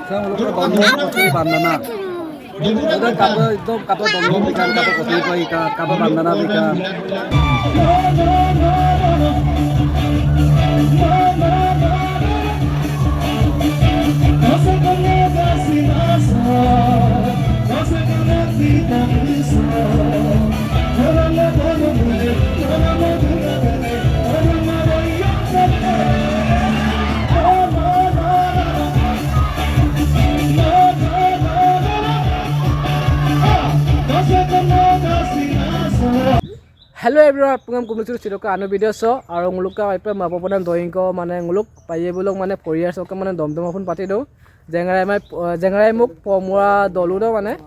Saya nguluk domdom kopi bandana. Ada kapal itu kapal domdom ikan kapal kopi ikan kapal bandana ikan. Hello everyone, program kumulus siroka anu video so aro nguluka ipe mapopodan doing ko mane nguluk paye bulok mane 4 years ok mane domdom apun pati do jengrai muk pomura dolu do mane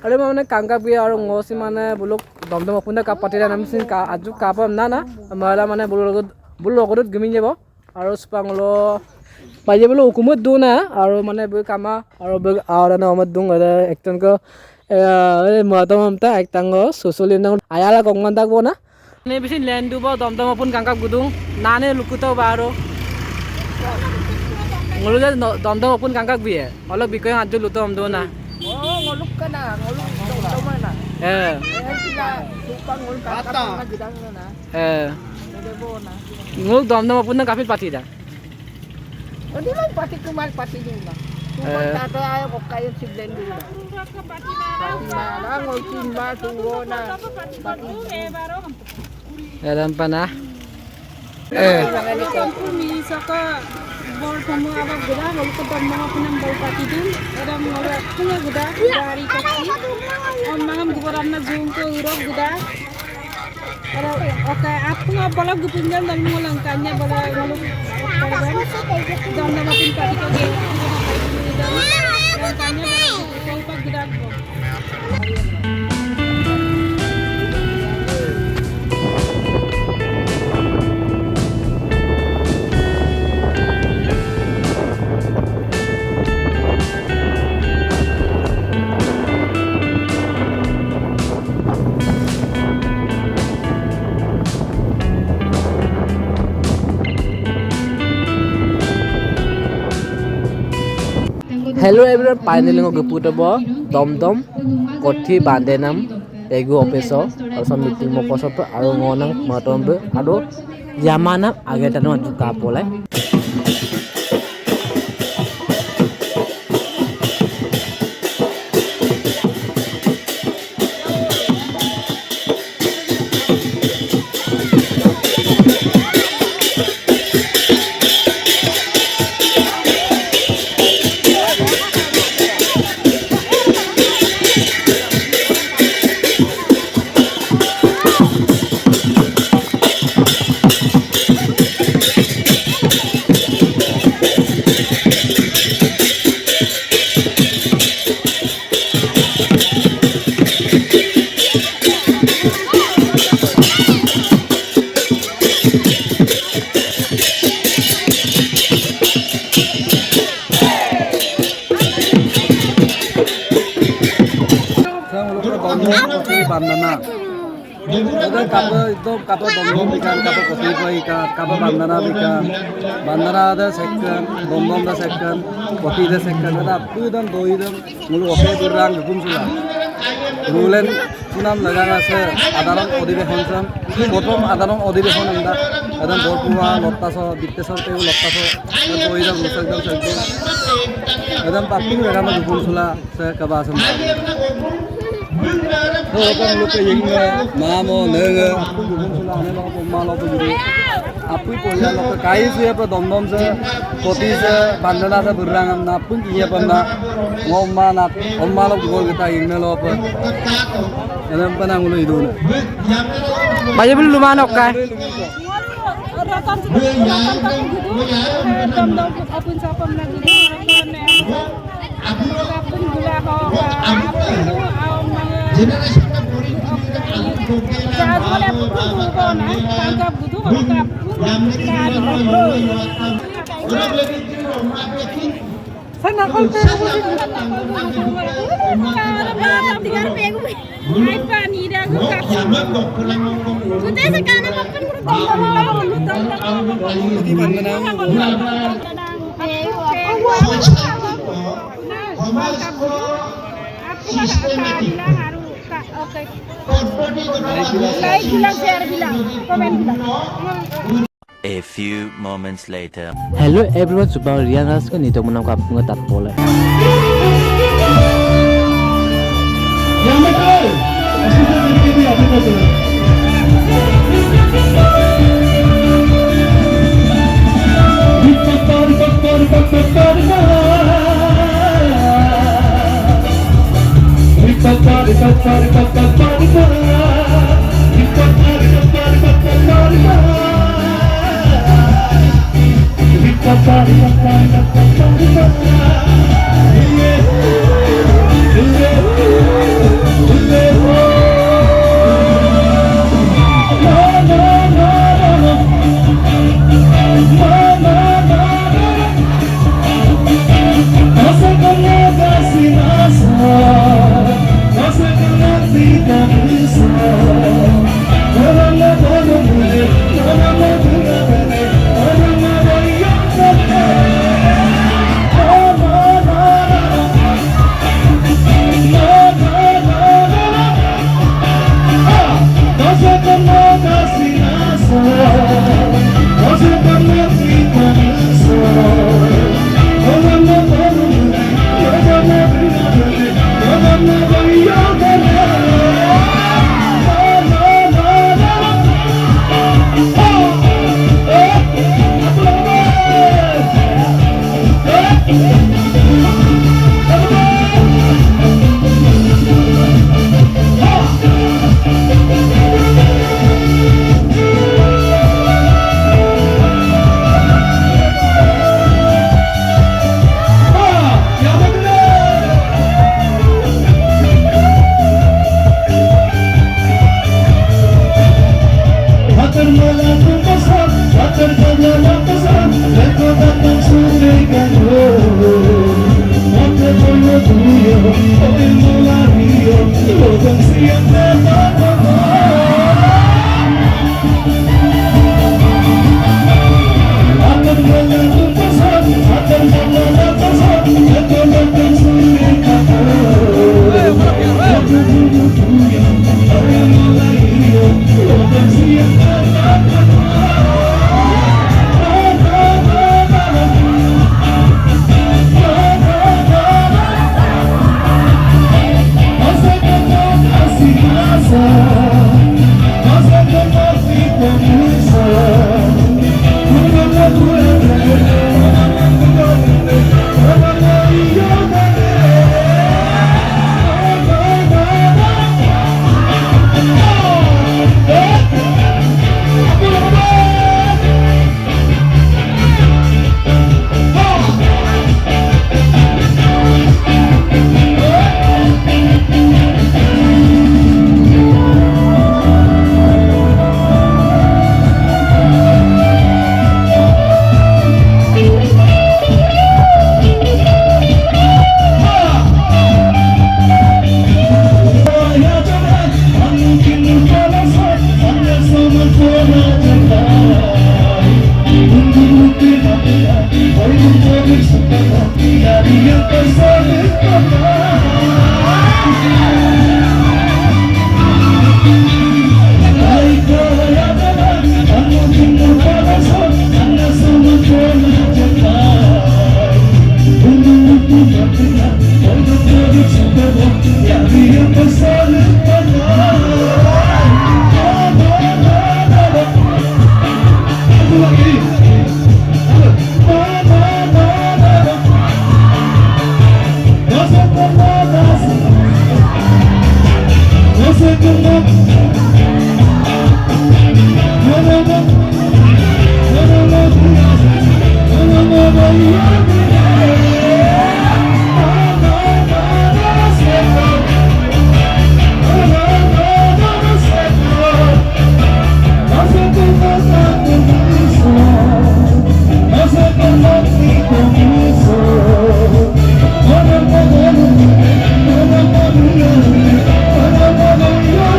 aro mane kangka bi aro ngosi mane bulok domdom apun da kapati da namsin ka aju kapam na mala mane bulok gemi jebo aro spanglo paye bulok hukumut do na aro mane bu kama aro na omad dung ada ekton ko matamamta ektango susulin ayala kongman takbo na ne bisin lendu bo domdom apun kangkap gudung nane lukuto baro ngoluja domdom apun kangkap biye olok bikoy haju lutom do na ngoluk kana ngoluk domdom na sila supang ngol kangkap na gidang na debo na ngoluk domdom apun na kapit pati da odi lang pati kumal pati din na tata ayo ko kayo siglen din na pati na ngol timba tuwo na pati Dalam panah. Kompromis saka bor kamu apa gula kalau ketemu mga pinambal pati din. Ada mga punya gula dari kaki. Om mangam gubaran na zoom ko urok gula. Ada okay aku nga bala gupinjal dan mo lang kanya bala nguluk korban. Dan na mapin pati ko ge. Dan kanya bala ko gula ko. Hello everyone, finally ngo puto bo domdom kothi bandenam egu opeso aso meeting mo kosoto aro ngonang matombe ado yamana agetano juka polai bandana. Ada kapal itu kapal domdom ikan kapal kopi ikan kapal bandana ikan bandana ada second domdom ada second kopi ada second ada apu dan doi dan mulu oke berang hukum sudah rulen sunam negara se adaran odibehon sam prothom adaran odibehon anda adan borpura lottaso dittesor teu lottaso doi dan rusak dan sekdo adan papu negara hukum sudah se kabasam kan lu kayak gini, mamo nenge, aku bukan sulane lo poma lo begini, aku punya lo kayu sih apa domdom se, kopi se, bandana se berangam napun iya pernah ngomma nap, ngomma lo bukan kita ini lo apa, dalam pernah ngulu itu na. Banyak belum mana oke? Domdom apun siapa lagi? Apun gula bawa generation na boring saat boleh pun ko na tangkap budu tangkap sana kol pero tigar pego ay pani da ko ka sudah sekana makan Aku kak bilang harus kak oke. Like bilang share bilang komen bilang. A few moments later. Hello everyone, Subang Rian Ras ko nito muna ko apong tat pole. Yang betul. Asal ini apa betul?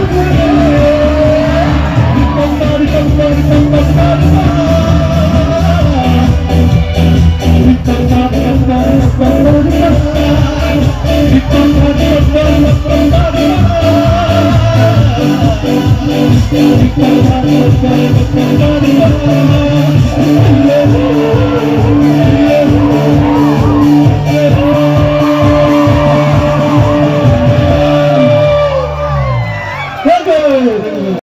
You're Bye.